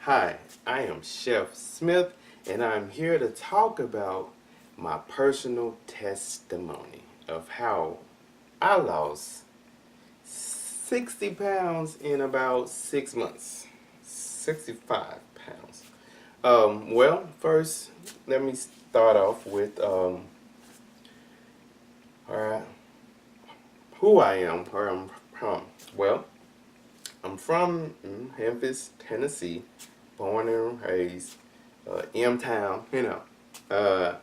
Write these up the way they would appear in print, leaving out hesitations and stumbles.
Hi, I am Chef Smith, and I'm here to talk about my personal testimony of how I lost 60 pounds in about 6 months. 65 pounds. Well, first, let me start off with alright, who I am, where I'm from. Well, I'm from Memphis, Tennessee, born and raised, M Town, Uh,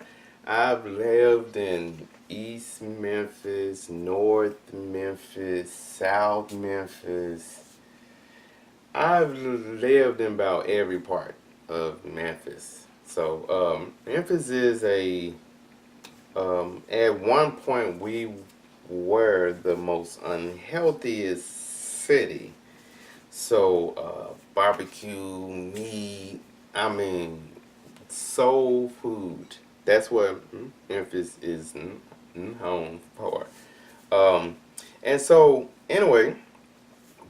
I've lived in East Memphis, North Memphis, South Memphis. I've lived in about every part of Memphis. So, Memphis is at one point we were the most unhealthiest city. So, barbecue, meat, I mean, soul food. That's what Memphis is home for. Um, and so, anyway,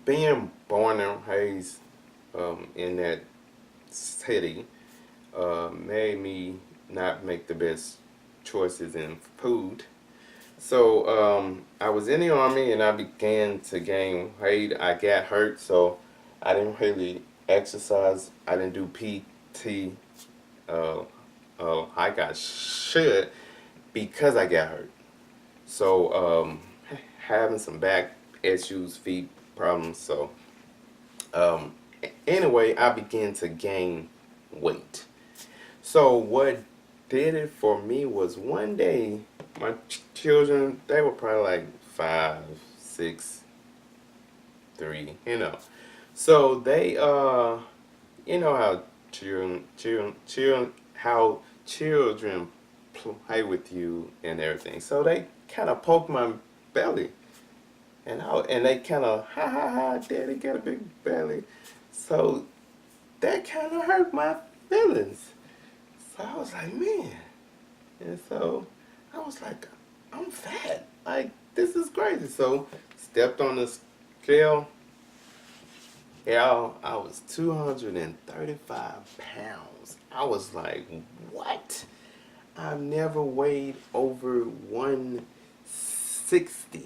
being born and raised in that city made me not make the best choices in food. So I was in the army and I began to gain weight. I got hurt, so I didn't really exercise. I didn't do PT uh, like I should because I got hurt. So having some back issues, feet problems. So um, anyway, I began to gain weight. So what did it for me was one day my children, they were probably like 5, 6, 3, So they you know how how children play with you and everything. So they kind of poked my belly, and they kind of ha, daddy got a big belly. So that kind of hurt my feelings. So I was like, man. And so I was like, I'm fat. Like, this is crazy. So stepped on the scale. Yeah, I was 235 pounds. I was like, what? I've never weighed over 160.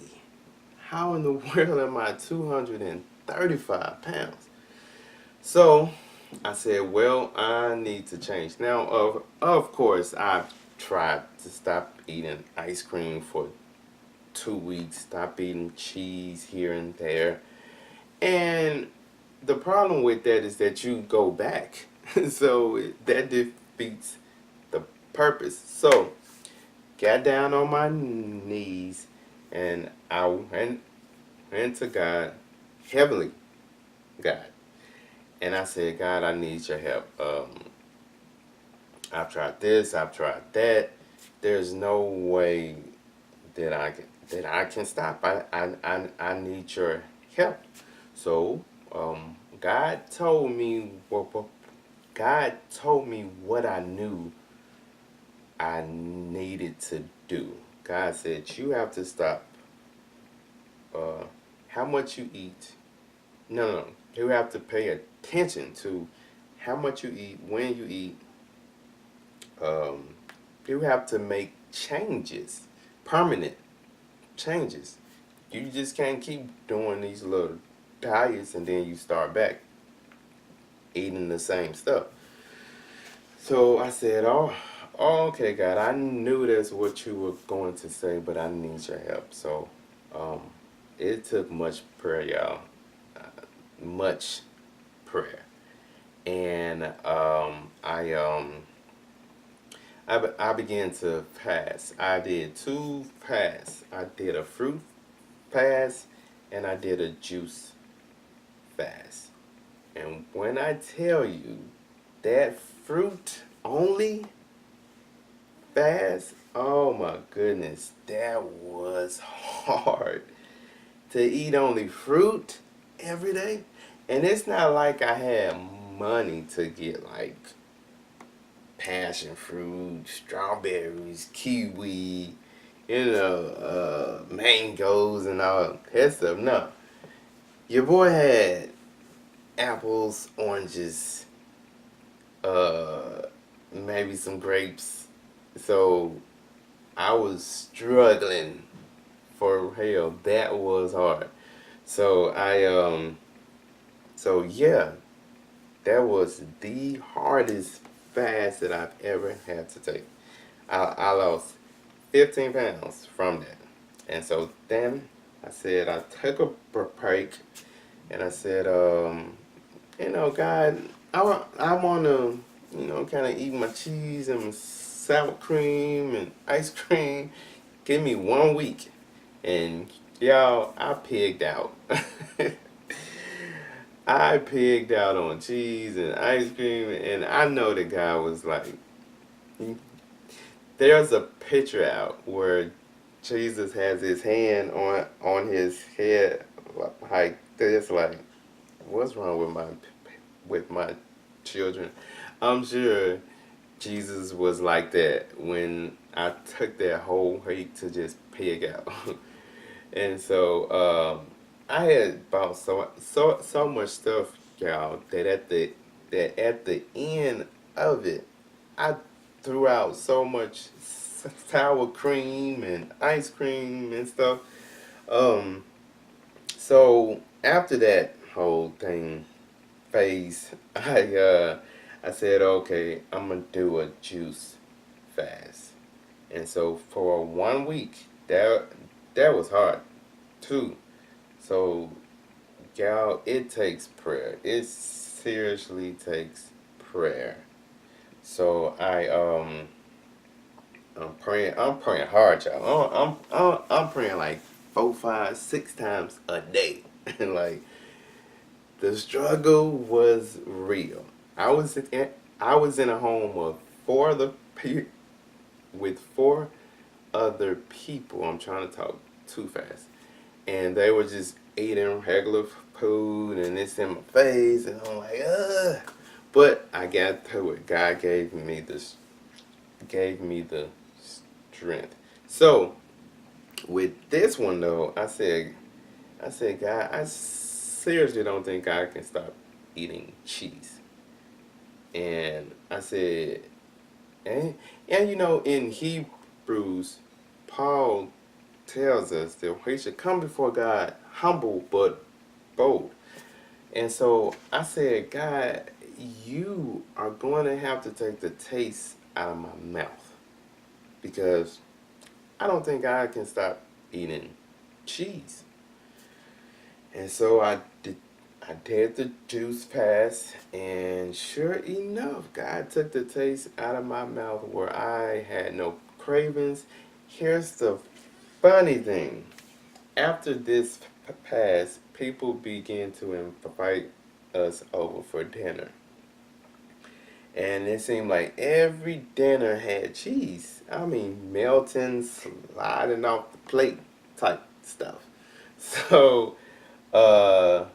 How in the world am I 235 pounds? So I said, well, I need to change. Now, of course, I've tried to stop eating ice cream for 2 weeks, stop eating cheese here and there. And the problem with that is that you go back. So that defeats the purpose. So, got down on my knees and I went to God, heavenly God. And I said, God, I need your help. I've tried this, I've tried that. There's no way that I can stop. I need your help. So God told me God told me what I knew I needed to do. God said you have to stop uh, how much you eat. No. You have to pay attention to how much you eat, when you eat. Um, you have to make changes, permanent changes. You just can't keep doing these little diets and then you start back eating the same stuff. So I said, okay, God, I knew that's what you were going to say, but I need your help. So um, it took much prayer, y'all, much prayer, and I began to fast. I did two fasts. I did a fruit fast and I did a juice fast. And when I tell you that fruit only fast, oh my goodness, that was hard to eat only fruit every day. And it's not like I had money to get like passion fruit, strawberries, kiwi, mangoes and all that stuff. No. Your boy had apples, oranges, uh, maybe some grapes. So I was struggling for hell. That was hard. So so yeah, that was the hardest fast that I've ever had to take. I lost 15 pounds from that. And so then I said, I took a break and I said, God, I want to, kind of eat my cheese and sour cream and ice cream. Give me 1 week. And y'all, I pigged out. I pigged out on cheese and ice cream, and I know the guy was like, there's a picture out where Jesus has his hand on his head, like this, like, what's wrong with my children? I'm sure Jesus was like that when I took that whole week to just pig out. And so I had bought so much stuff, y'all, that at the end of it, I threw out so much sour cream and ice cream and stuff. Um, so after that whole thing phase, I said, okay, I'm gonna do a juice fast. And so for 1 week, that was hard too. So, y'all, it takes prayer. It seriously takes prayer. So I'm praying hard, y'all. I'm praying like 4, 5, 6 times a day. And like the struggle was real. I was in, I was in a home of with 4 other people. I'm trying to talk too fast, and they were just eating regular food, and it's in my face, and I'm like, ugh. But I got through it. God gave me the strength. So with this one though, I said, God, I seriously don't think I can stop eating cheese. And I said, and in Hebrews, Paul tells us that we should come before God humble but bold. And so I said, God, you are going to have to take the taste out of my mouth, because I don't think I can stop eating cheese. And so I did the juice fast, and sure enough, God took the taste out of my mouth where I had no cravings. Here's the funny thing. After this passed, people began to invite us over for dinner. And it seemed like every dinner had cheese. I mean, melting, sliding off the plate type stuff. So, uh,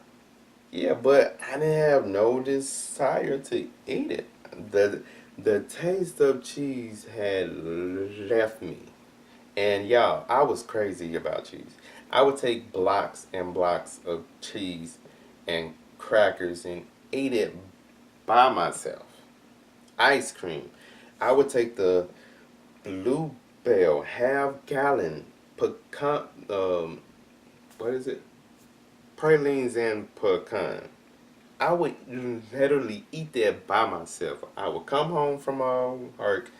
yeah, but I didn't have no desire to eat it. The, the taste of cheese had left me. And y'all, I was crazy about cheese. I would take blocks and blocks of cheese and crackers and eat it by myself. Ice cream. I would take the Bluebell half-gallon pecan, what is it? Pralines and pecan. I would literally eat that by myself. I would come home from work,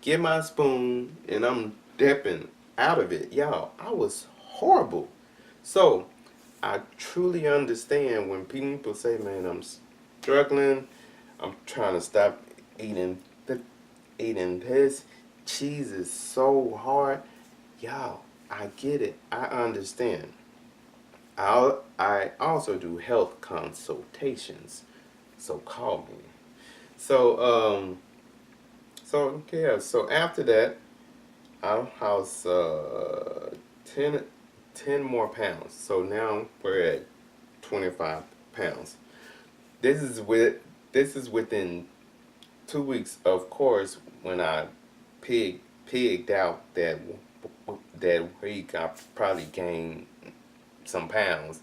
get my spoon, and I'm dipping out of it. Y'all, I was horrible. So, I truly understand when people say, man, I'm struggling, I'm trying to stop eating eating this. Cheese is so hard. Y'all, I get it. I understand. I also do health consultations. So call me. So so after that, I lost 10, 10 more pounds. So now we're at 25 pounds. This is with this is within 2 weeks. Of course, when I pigged out that week, I probably gained some pounds.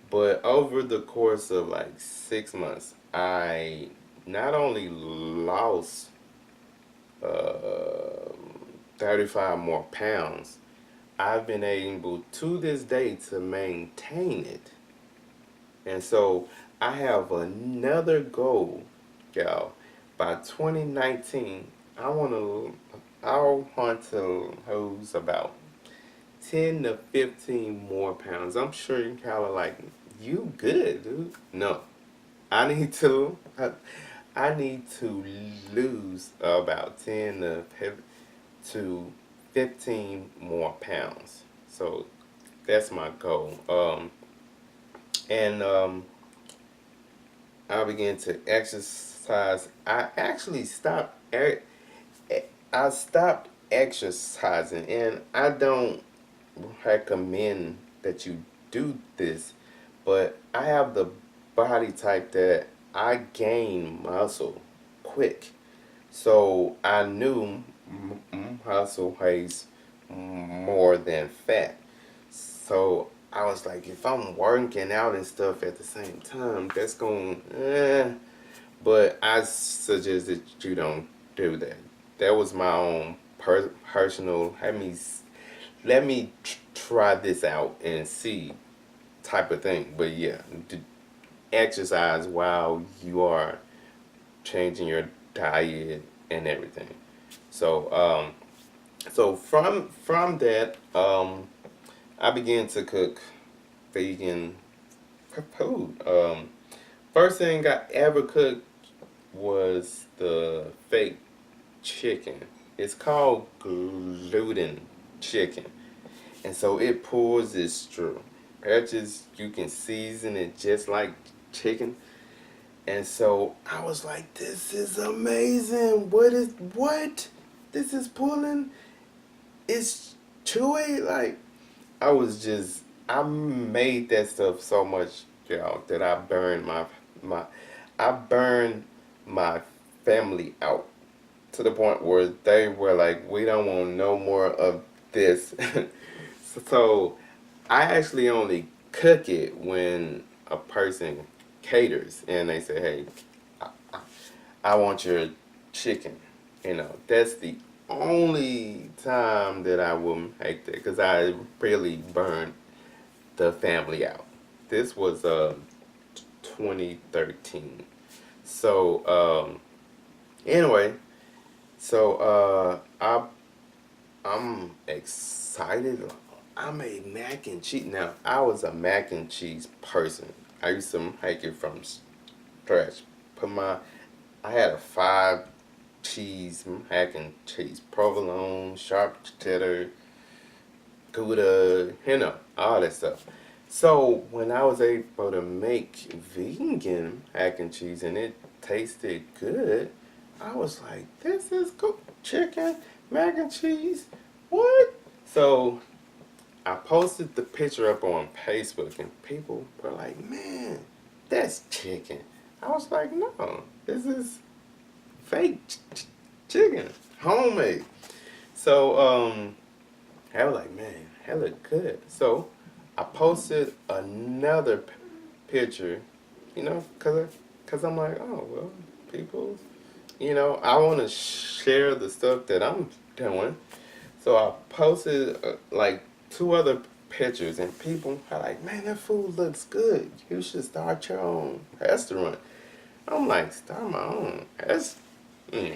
But over the course of like 6 months, I not only lost uh, 35 more pounds, I've been able to this day to maintain it. And so I have another goal, y'all. By 2019, I want to lose about 10 to 15 more pounds. I'm sure you're kind of like, you good, dude. No, I need to, I need to lose about 10 to 15 more pounds. So that's my goal. And I began to exercise. I stopped exercising, and I don't recommend that you do this, but I have the body type that I gain muscle quick. So I knew muscle weighs more than fat. So I was like, if I'm working out and stuff at the same time, that's going, but I suggest that you don't do that. That was my own personal. Let me try this out and see type of thing. But yeah, exercise while you are changing your diet and everything. So so from that, I began to cook vegan food. First thing I ever cooked was the fake chicken. It's called gluten chicken. And so it pulls its true. Just you can season it just like chicken. And so I was like, this is amazing. What? This is pulling. It's chewy. Like I made that stuff so much, y'all, that my I burned my family out to the point where they were like, we don't want no more of this. So I actually only cook it when a person caters and they say, hey, I, I, I want your chicken. That's the only time that I will make that because I really burned the family out. This was 2013. So anyway, so I'm excited. I made mac and cheese. Now I was a mac and cheese person. I used to make it from scratch. I had a 5 cheese mac and cheese, provolone, sharp cheddar, Gouda, all that stuff. So when I was able to make vegan mac and cheese and it tasted good, I was like, this is good. Chicken, mac and cheese, what? So I posted the picture up on Facebook and people were like, man, that's chicken. I was like, no, this is fake chicken, homemade. So I was like, man, that look good. So I posted another picture, cause I'm like, oh well, people, I want to share the stuff that I'm doing. So I posted like 2 other pictures, and people are like, man, that food looks good. You should start your own restaurant. I'm like, start my own. Nah,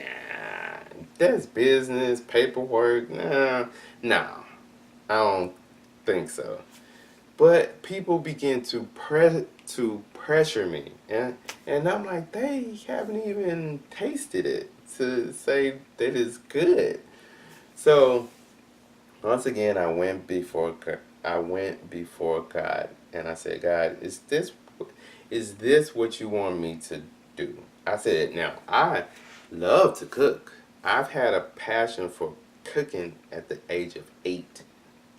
that's business, paperwork. Nah, I don't think so. But people begin to pressure me, and I'm like, they haven't even tasted it to say that it's good. So once again, I went before God, and I said, God, is this what you want me to do? I said, now I love to cook. I've had a passion for cooking at the age of 8.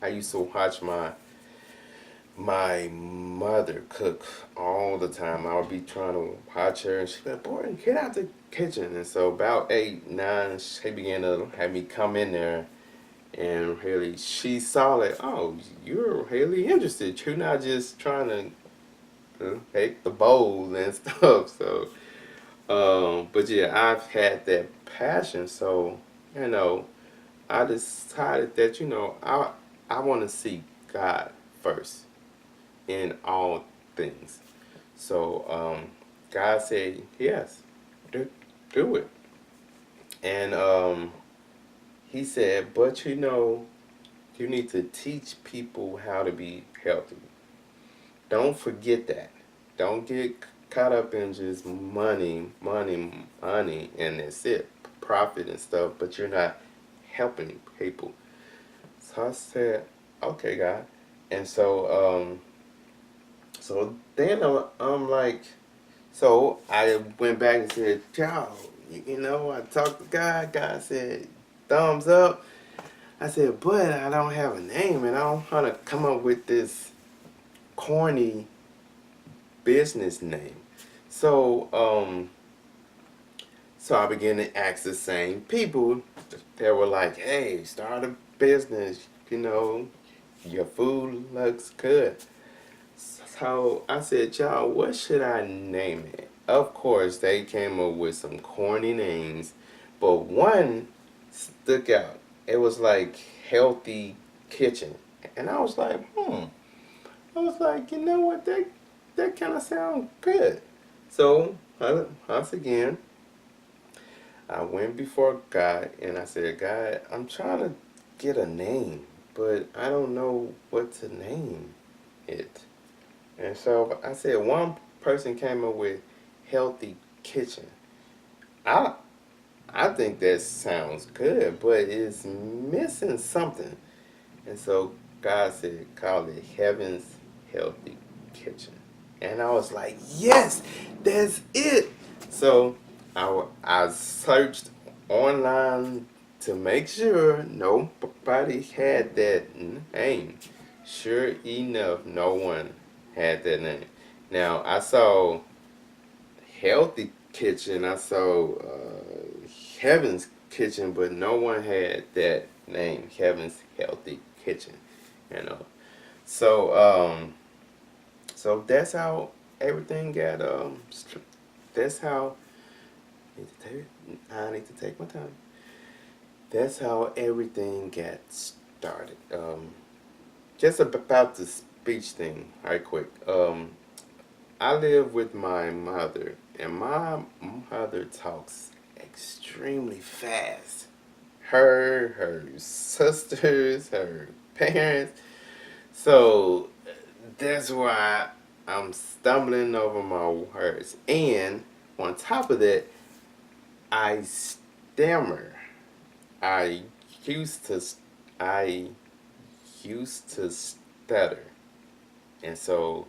I used to watch my mother cook all the time. I would be trying to watch her, and she'd be like, boy, get out the kitchen. And so about 8, 9, she began to have me come in there, and really, she saw that, oh, you're really interested. You're not just trying to make the bowls and stuff. So But yeah, I've had that passion, so you know, I decided that I want to seek God first in all things. So God said yes, do do it, and He said, but you need to teach people how to be healthy. Don't forget that. Don't get caught up in just money, money, money, and that's it, profit and stuff. But you're not helping people. So I said, okay, God. And so then I'm like, so I went back and said, "Ciao." I talked to God. God said, thumbs up. I said, but I don't have a name, and I don't want to come up with this corny business name. So, so I began to ask the same people that were like, "Hey, start a business. Your food looks good." So I said, "Y'all, what should I name it?" Of course, they came up with some corny names, but one stuck out. It was like Healthy Kitchen, and I was like, hmm. I was like, you know what? That kind of sound good. So once again, I went before God and I said, God, I'm trying to get a name, but I don't know what to name it. And so I said, one person came up with Healthy Kitchen. I I think that sounds good, but it's missing something. And so God said, call it Heaven's Healthy Kitchen. And I was like, yes, that's it. So I searched online to make sure nobody had that name. Sure enough, no one had that name. Now, I saw Healthy Kitchen, I saw Heaven's Kitchen, but no one had that name, Heaven's Healthy Kitchen. You know, so so that's how everything got That's how I need to take my time. That's how everything got started. Just about the speech thing, right quick. I live with my mother, and my mother talks extremely fast. Her sisters, her parents. So that's why I'm stumbling over my words. And on top of that, I stammer. I used to I used to stutter. And so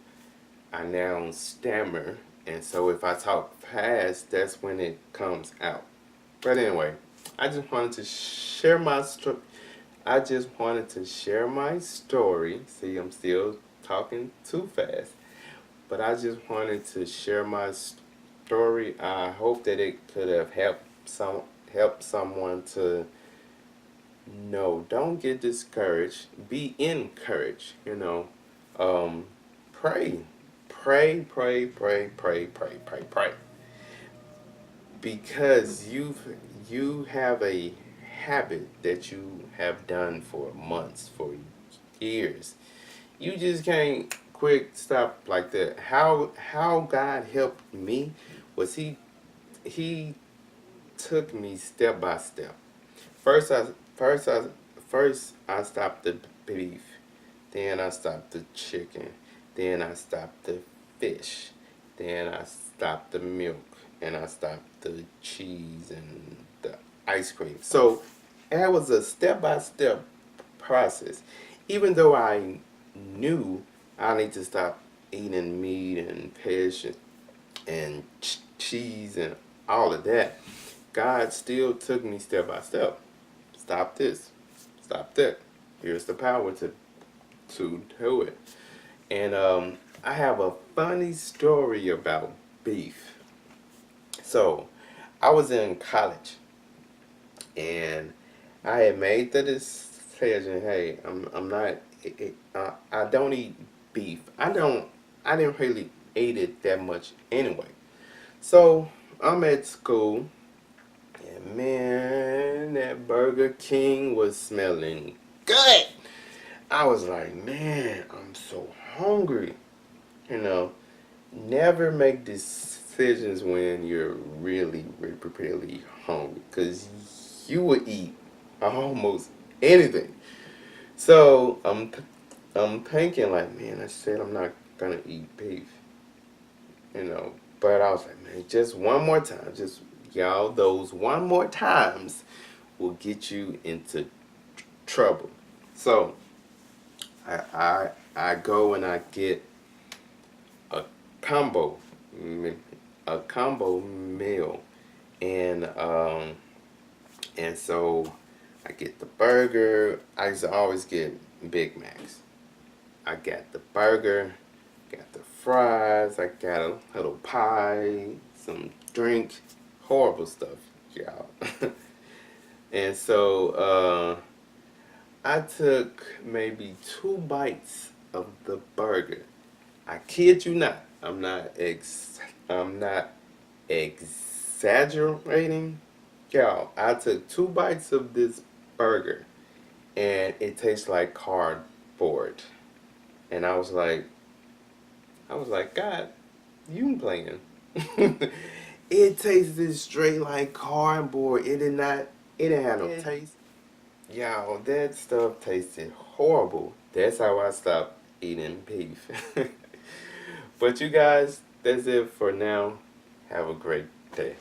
I now stammer. And so if I talk fast, that's when it comes out. But anyway, I just wanted to share my story. I just wanted to share my story. See, I'm still talking too fast. But I just wanted to share my story. I hope that it could have helped someone to know. Don't get discouraged. Be encouraged. Pray, pray, because you have a habit that you have done for months, for years. You just can't quick stop like that. How God helped me was he took me step by step. First I first I first I stopped the beef, then I stopped the chicken, then I stopped the fish, then I stopped the milk, and I stopped the cheese and the ice cream. So it was a step by step process. Even though I knew I need to stop eating meat and fish and cheese and all of that, God still took me step by step. Stop this. Stop that. Here's the power to do it. And I have a funny story about beef. So I was in college and I had made the decision. Hey, I'm not. I don't eat beef. I didn't really eat it that much anyway. So I'm at school, and man, that Burger King was smelling good. I was like, man, I'm so hungry. You know, never make decisions when you're really hungry, because you will eat almost anything. So I'm thinking like, man, I said I'm not gonna eat beef, you know. But I was like, man, just one more time, just y'all, those one more times will get you into trouble. So I go and I get a combo, a combo meal, and so I get the burger. I used to always get Big Macs. I got the burger, got the fries, I got a little pie, some drink, horrible stuff, y'all. And so I took maybe 2 bites of the burger. I kid you not. I'm not exaggerating. Y'all, I took 2 bites of this burger and it tastes like cardboard. And I was like, God, you playing. It tasted straight like cardboard. It didn't have no taste. Y'all, that stuff tasted horrible. That's how I stopped eating beef. But you guys, that's it for now. Have a great day.